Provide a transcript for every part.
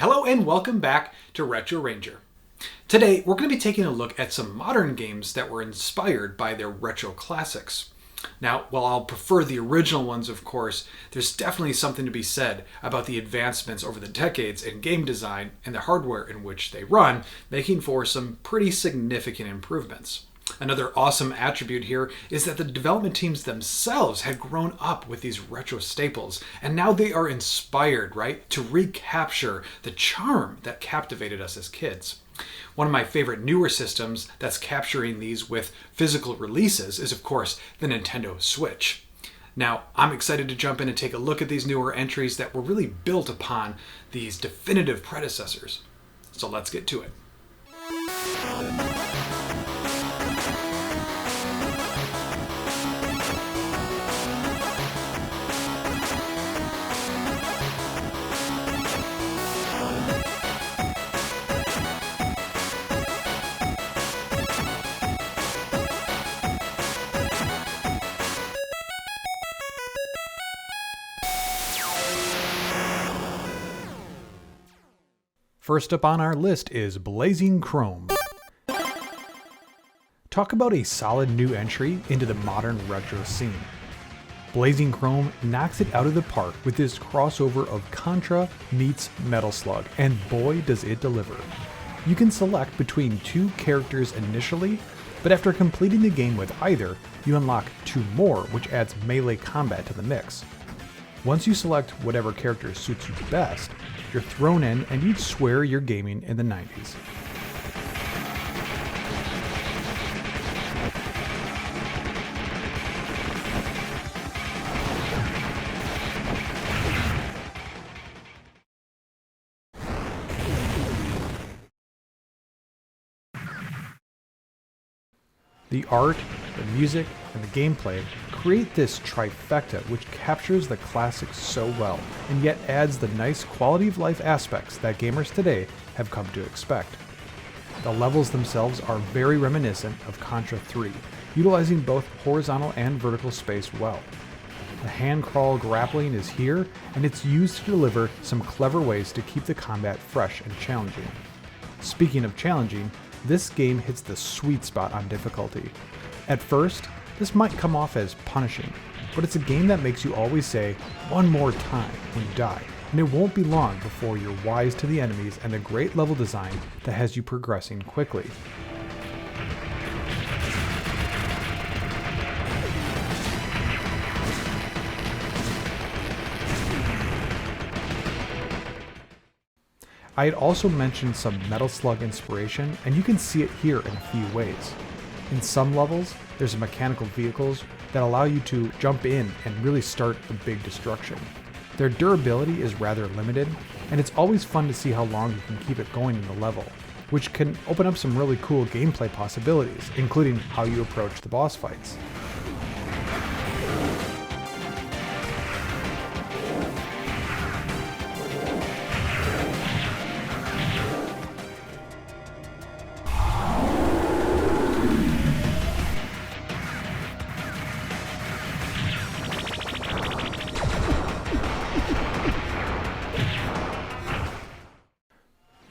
Hello and welcome back to Retro Ranger. Today we're going to be taking a look at some modern games that were inspired by their retro classics. Now, while I'll prefer the original ones, of course, there's definitely something to be said about the advancements over the decades in game design and the hardware in which they run, making for some pretty significant improvements. Another awesome attribute here is that the development teams themselves had grown up with these retro staples, and now they are inspired, right, to recapture the charm that captivated us as kids. One of my favorite newer systems that's capturing these with physical releases is, of course, the Nintendo Switch. Now, I'm excited to jump in and take a look at these newer entries that were really built upon these definitive predecessors. So let's get to it. First up on our list is Blazing Chrome. Talk about a solid new entry into the modern retro scene. Blazing Chrome knocks it out of the park with this crossover of Contra meets Metal Slug, and boy does it deliver. You can select between two characters initially, but after completing the game with either, you unlock two more, which adds melee combat to the mix. Once you select whatever character suits you best, you're thrown in and you'd swear you're gaming in the 90s. The art, the music, and the gameplay create this trifecta which captures the classics so well, and yet adds the nice quality of life aspects that gamers today have come to expect. The levels themselves are very reminiscent of Contra 3, utilizing both horizontal and vertical space well. The hand crawl grappling is here, and it's used to deliver some clever ways to keep the combat fresh and challenging. Speaking of challenging, this game hits the sweet spot on difficulty. At first, this might come off as punishing, but it's a game that makes you always say, "one more time" when you die, and it won't be long before you're wise to the enemies and the great level design that has you progressing quickly. I had also mentioned some Metal Slug inspiration, and you can see it here in a few ways. In some levels, there's mechanical vehicles that allow you to jump in and really start the big destruction. Their durability is rather limited, and it's always fun to see how long you can keep it going in the level, which can open up some really cool gameplay possibilities, including how you approach the boss fights.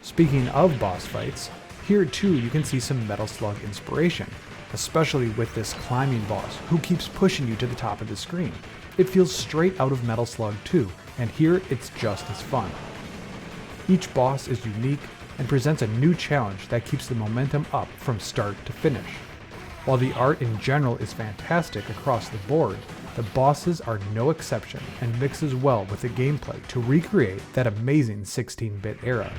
Speaking of boss fights, here too you can see some Metal Slug inspiration, especially with this climbing boss who keeps pushing you to the top of the screen. It feels straight out of Metal Slug 2, and here it's just as fun. Each boss is unique and presents a new challenge that keeps the momentum up from start to finish. While the art in general is fantastic across the board, the bosses are no exception and mixes well with the gameplay to recreate that amazing 16-bit era.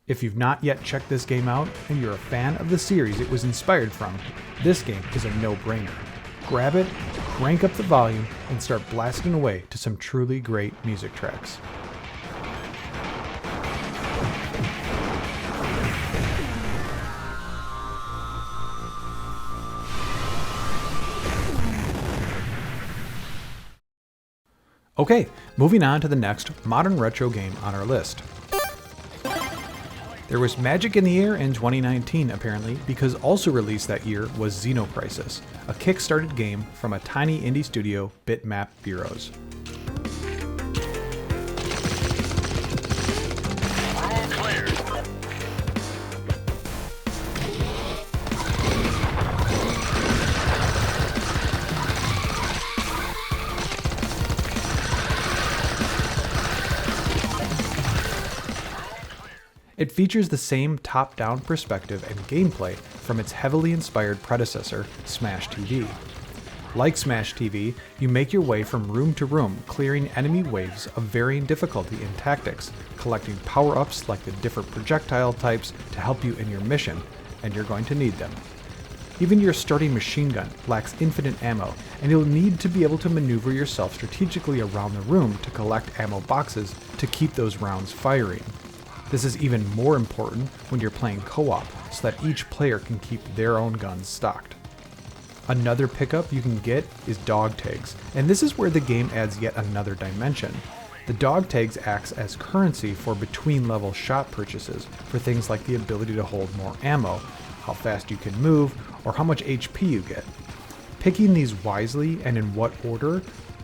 If you've not yet checked this game out, and you're a fan of the series it was inspired from, this game is a no-brainer. Grab it, crank up the volume, and start blasting away to some truly great music tracks. Okay, moving on to the next modern retro game on our list. There was magic in the air in 2019, apparently, because also released that year was Xeno Crisis, a kickstarted game from a tiny indie studio, Bitmap Bureaus. It features the same top-down perspective and gameplay from its heavily inspired predecessor, Smash TV. Like Smash TV, you make your way from room to room, clearing enemy waves of varying difficulty and tactics, collecting power-ups like the different projectile types to help you in your mission, and you're going to need them. Even your starting machine gun lacks infinite ammo, and you'll need to be able to maneuver yourself strategically around the room to collect ammo boxes to keep those rounds firing. This is even more important when you're playing co-op, so that each player can keep their own guns stocked. Another pickup you can get is dog tags, and this is where the game adds yet another dimension. The dog tags acts as currency for between-level shop purchases for things like the ability to hold more ammo, how fast you can move, or how much HP you get. Picking these wisely and in what order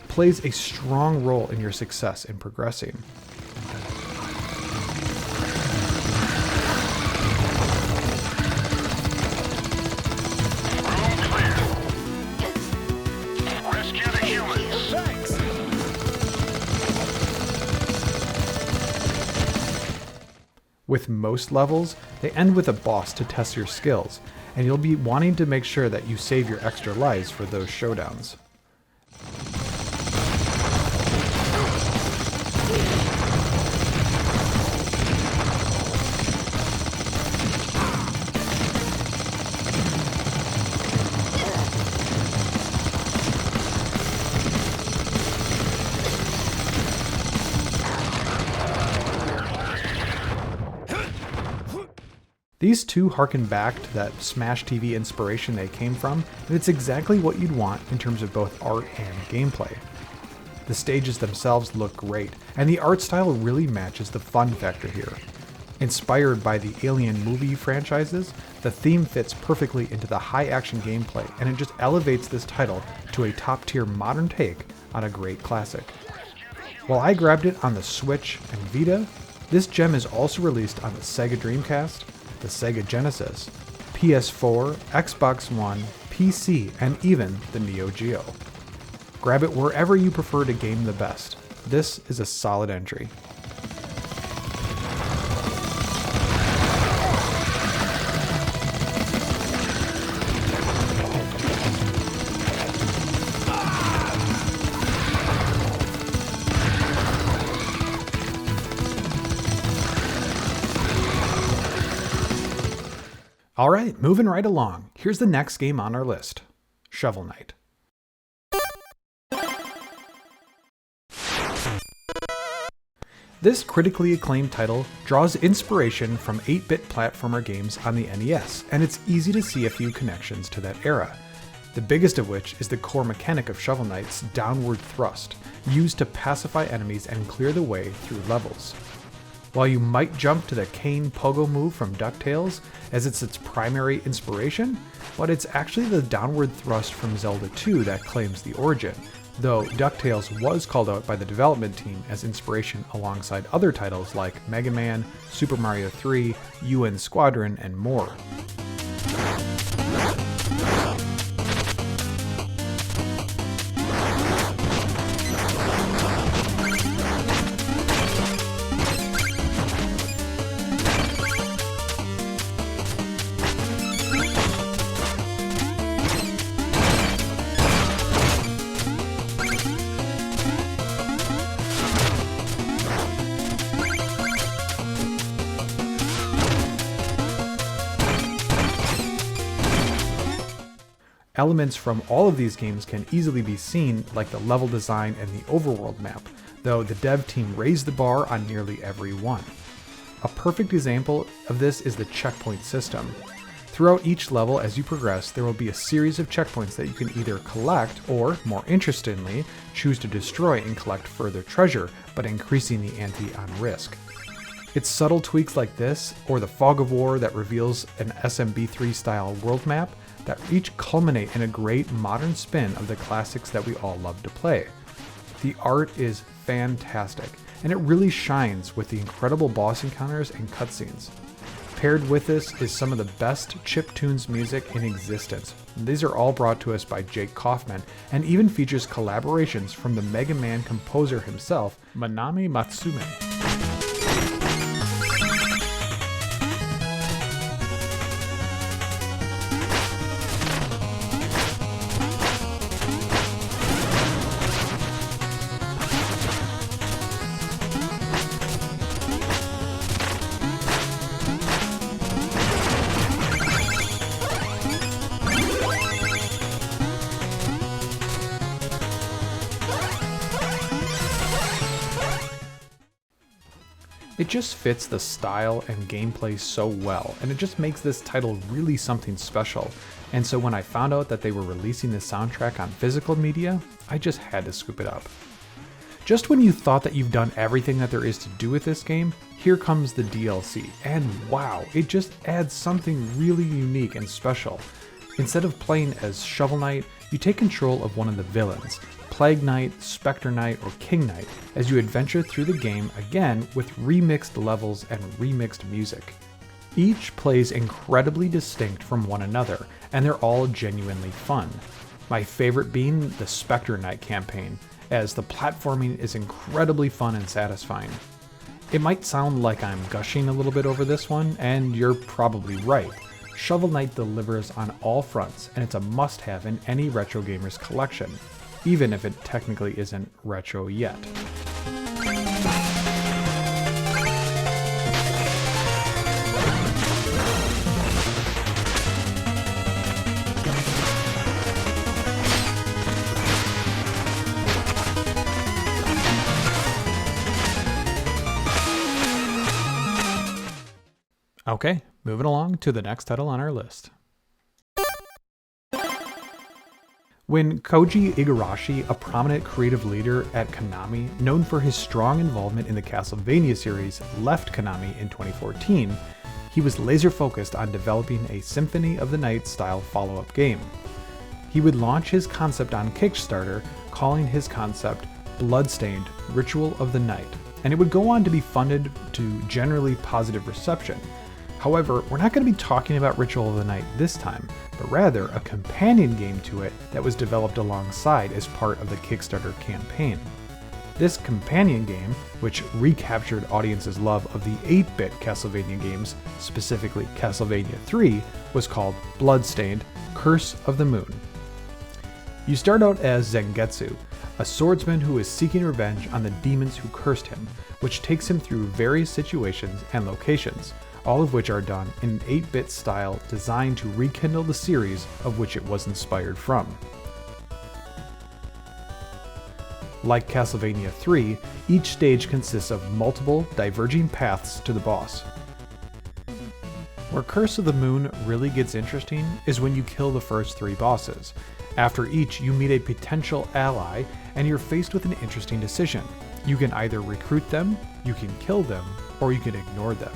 plays a strong role in your success in progressing. With most levels, they end with a boss to test your skills, and you'll be wanting to make sure that you save your extra lives for those showdowns. These two harken back to that Smash TV inspiration they came from, and it's exactly what you'd want in terms of both art and gameplay. The stages themselves look great, and the art style really matches the fun factor here. Inspired by the Alien movie franchises, the theme fits perfectly into the high-action gameplay, and it just elevates this title to a top-tier modern take on a great classic. While I grabbed it on the Switch and Vita, this gem is also released on the Sega Dreamcast, the Sega Genesis, PS4, Xbox One, PC, and even the Neo Geo. Grab it wherever you prefer to game the best. This is a solid entry. Alright, moving right along. Here's the next game on our list, Shovel Knight. This critically acclaimed title draws inspiration from 8-bit platformer games on the NES, and it's easy to see a few connections to that era. The biggest of which is the core mechanic of Shovel Knight's downward thrust, used to pacify enemies and clear the way through levels. While you might jump to the Kane Pogo move from DuckTales, as it's its primary inspiration, but it's actually the downward thrust from Zelda 2 that claims the origin, though DuckTales was called out by the development team as inspiration alongside other titles like Mega Man, Super Mario 3, UN Squadron, and more. Elements from all of these games can easily be seen, like the level design and the overworld map, though the dev team raised the bar on nearly every one. A perfect example of this is the checkpoint system. Throughout each level as you progress, there will be a series of checkpoints that you can either collect or, more interestingly, choose to destroy and collect further treasure, but increasing the ante on risk. It's subtle tweaks like this, or the Fog of War that reveals an SMB3 style world map, that each culminate in a great modern spin of the classics that we all love to play. The art is fantastic, and it really shines with the incredible boss encounters and cutscenes. Paired with this is some of the best chiptunes music in existence. These are all brought to us by Jake Kaufman, and even features collaborations from the Mega Man composer himself, Manami Matsume. It just fits the style and gameplay so well, and it just makes this title really something special. And so when I found out that they were releasing the soundtrack on physical media, I just had to scoop it up. Just when you thought that you've done everything that there is to do with this game, here comes the DLC, and wow, it just adds something really unique and special. Instead of playing as Shovel Knight, you take control of one of the villains, Plague Knight, Spectre Knight, or King Knight, as you adventure through the game again with remixed levels and remixed music. Each plays incredibly distinct from one another, and they're all genuinely fun. My favorite being the Spectre Knight campaign, as the platforming is incredibly fun and satisfying. It might sound like I'm gushing a little bit over this one, and you're probably right. Shovel Knight delivers on all fronts, and it's a must-have in any retro gamer's collection, even if it technically isn't retro yet. Okay, moving along to the next title on our list. When Koji Igarashi, a prominent creative leader at Konami, known for his strong involvement in the Castlevania series, left Konami in 2014, he was laser focused on developing a Symphony of the Night style follow-up game. He would launch his concept on Kickstarter, calling his concept Bloodstained, Ritual of the Night, and it would go on to be funded to generally positive reception. However, we're not going to be talking about Ritual of the Night this time, but rather a companion game to it that was developed alongside as part of the Kickstarter campaign. This companion game, which recaptured audiences' love of the 8-bit Castlevania games, specifically Castlevania 3, was called Bloodstained, Curse of the Moon. You start out as Zangetsu, a swordsman who is seeking revenge on the demons who cursed him, which takes him through various situations and locations, all of which are done in an 8-bit style designed to rekindle the series of which it was inspired from. Like Castlevania 3, each stage consists of multiple, diverging paths to the boss. Where Curse of the Moon really gets interesting is when you kill the first 3 bosses. After each, you meet a potential ally, and you're faced with an interesting decision. You can either recruit them, you can kill them, or you can ignore them.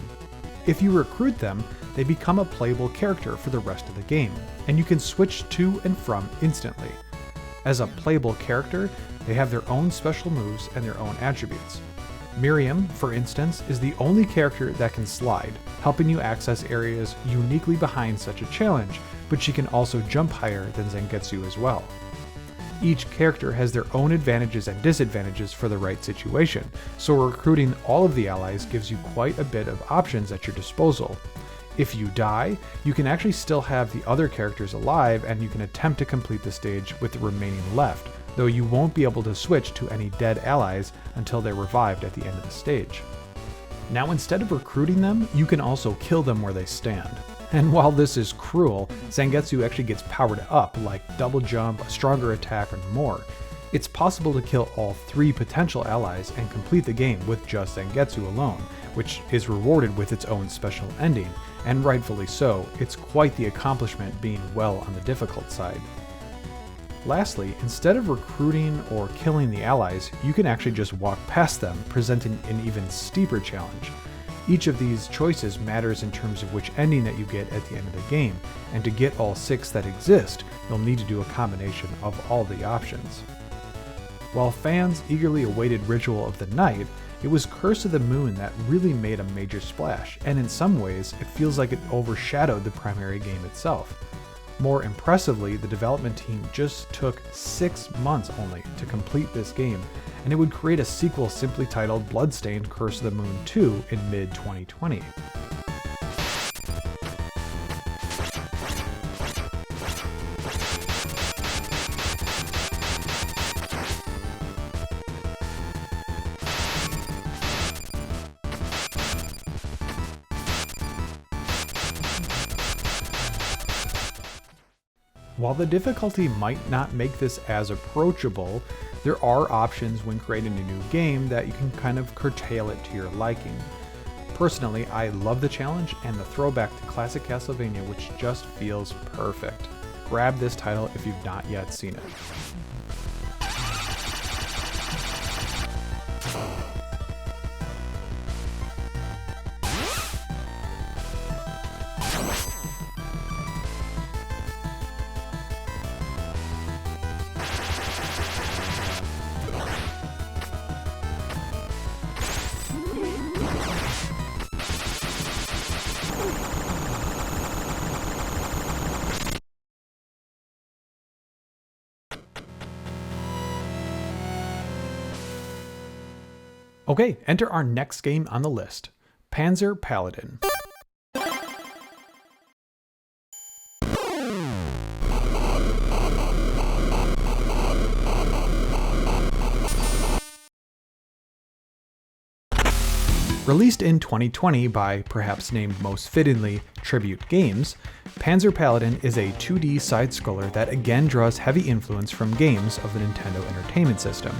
If you recruit them, they become a playable character for the rest of the game, and you can switch to and from instantly. As a playable character, they have their own special moves and their own attributes. Miriam, for instance, is the only character that can slide, helping you access areas uniquely behind such a challenge, but she can also jump higher than Zangetsu as well. Each character has their own advantages and disadvantages for the right situation, so recruiting all of the allies gives you quite a bit of options at your disposal. If you die, you can actually still have the other characters alive, and you can attempt to complete the stage with the remaining left, though you won't be able to switch to any dead allies until they're revived at the end of the stage. Now, instead of recruiting them, you can also kill them where they stand. And while this is cruel, Zangetsu actually gets powered up, like double jump, a stronger attack, and more. It's possible to kill all 3 potential allies and complete the game with just Zangetsu alone, which is rewarded with its own special ending, and rightfully so. It's quite the accomplishment being well on the difficult side. Lastly, instead of recruiting or killing the allies, you can actually just walk past them, presenting an even steeper challenge. Each of these choices matters in terms of which ending that you get at the end of the game, and to get all 6 that exist, you'll need to do a combination of all the options. While fans eagerly awaited Ritual of the Night, it was Curse of the Moon that really made a major splash, and in some ways, it feels like it overshadowed the primary game itself. More impressively, the development team just took 6 months only to complete this game, and it would create a sequel simply titled Bloodstained Curse of the Moon 2 in mid-2020. While the difficulty might not make this as approachable, there are options when creating a new game that you can kind of curtail it to your liking. Personally, I love the challenge and the throwback to classic Castlevania, which just feels perfect. Grab this title if you've not yet seen it. Okay, enter our next game on the list, Panzer Paladin. Released in 2020 by, perhaps named most fittingly, Tribute Games, Panzer Paladin is a 2D side-scroller that again draws heavy influence from games of the Nintendo Entertainment System.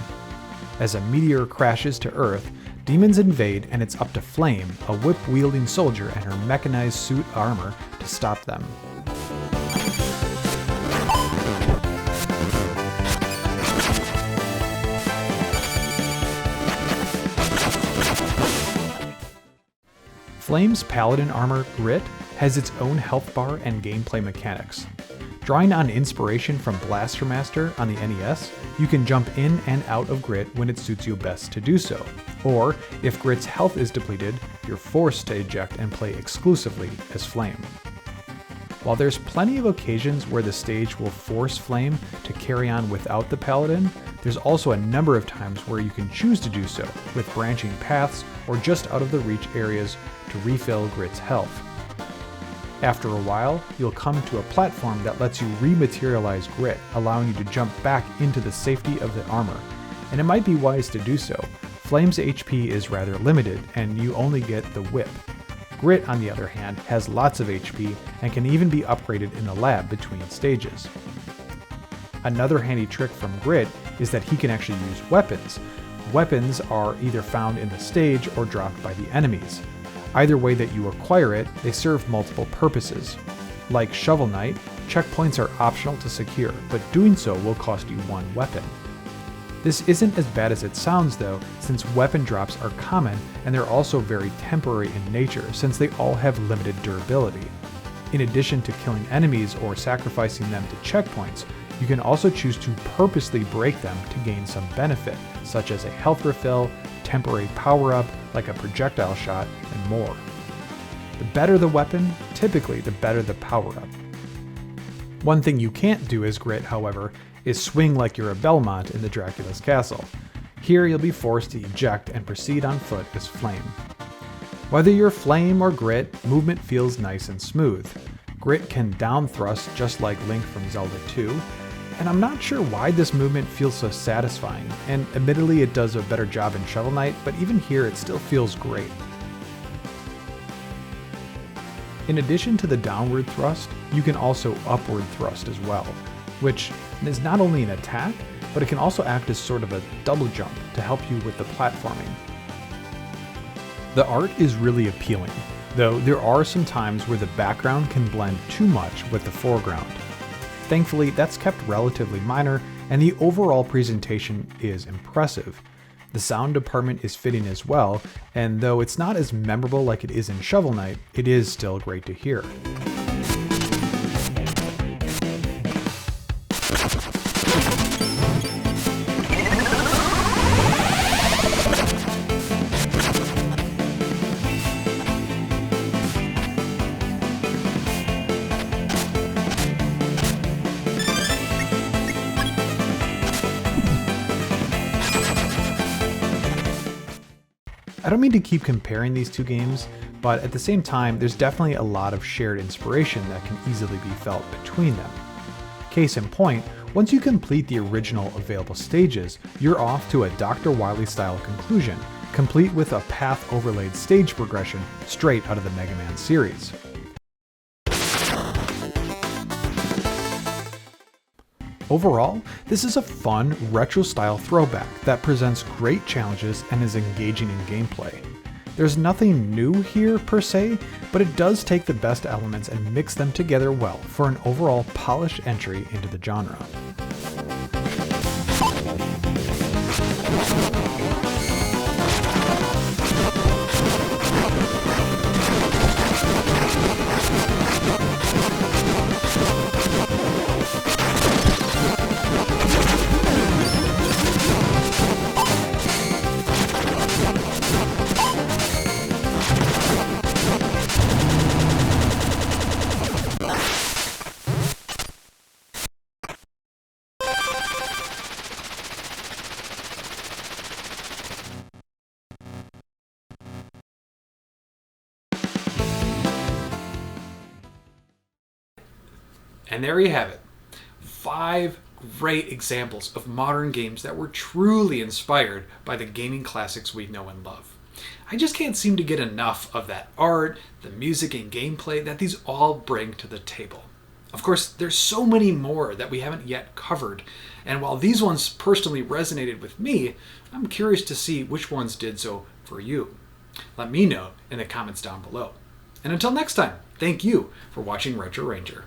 As a meteor crashes to Earth, demons invade and it's up to Flame, a whip-wielding soldier and her mechanized suit armor, to stop them. Flame's Paladin armor, Grit, has its own health bar and gameplay mechanics. Drawing on inspiration from Blaster Master on the NES, you can jump in and out of Grit when it suits you best to do so. Or, if Grit's health is depleted, you're forced to eject and play exclusively as Flame. While there's plenty of occasions where the stage will force Flame to carry on without the Paladin, there's also a number of times where you can choose to do so, with branching paths or just out of the reach areas to refill Grit's health. After a while, you'll come to a platform that lets you rematerialize Grit, allowing you to jump back into the safety of the armor, and it might be wise to do so. Flame's HP is rather limited, and you only get the whip. Grit, on the other hand, has lots of HP and can even be upgraded in the lab between stages. Another handy trick from Grit is that he can actually use weapons. Weapons are either found in the stage or dropped by the enemies. Either way that you acquire it, they serve multiple purposes. Like Shovel Knight, checkpoints are optional to secure, but doing so will cost you one weapon. This isn't as bad as it sounds though, since weapon drops are common and they're also very temporary in nature since they all have limited durability. In addition to killing enemies or sacrificing them to checkpoints, you can also choose to purposely break them to gain some benefit, such as a health refill, temporary power-up like a projectile shot, and more. The better the weapon, typically the better the power-up. One thing you can't do as Grit, however, is swing like you're a Belmont in the Dracula's castle. Here you'll be forced to eject and proceed on foot as Flame. Whether you're Flame or Grit, movement feels nice and smooth. Grit can down thrust just like Link from Zelda 2, and I'm not sure why this movement feels so satisfying, and admittedly it does a better job in Shovel Knight, but even here it still feels great. In addition to the downward thrust, you can also upward thrust as well, which is not only an attack, but it can also act as sort of a double jump to help you with the platforming. The art is really appealing, though there are some times where the background can blend too much with the foreground. Thankfully, that's kept relatively minor, and the overall presentation is impressive. The sound department is fitting as well, and though it's not as memorable like it is in Shovel Knight, it is still great to hear. I don't mean to keep comparing these two games, but at the same time, there's definitely a lot of shared inspiration that can easily be felt between them. Case in point, once you complete the original available stages, you're off to a Dr. Wily style conclusion, complete with a path overlaid stage progression straight out of the Mega Man series. Overall, this is a fun, retro-style throwback that presents great challenges and is engaging in gameplay. There's nothing new here per se, but it does take the best elements and mix them together well for an overall polished entry into the genre. And there you have it. 5 great examples of modern games that were truly inspired by the gaming classics we know and love. I just can't seem to get enough of that art, the music, and gameplay that these all bring to the table. Of course, there's so many more that we haven't yet covered, and while these ones personally resonated with me, I'm curious to see which ones did so for you. Let me know in the comments down below. And until next time, thank you for watching Retro Ranger.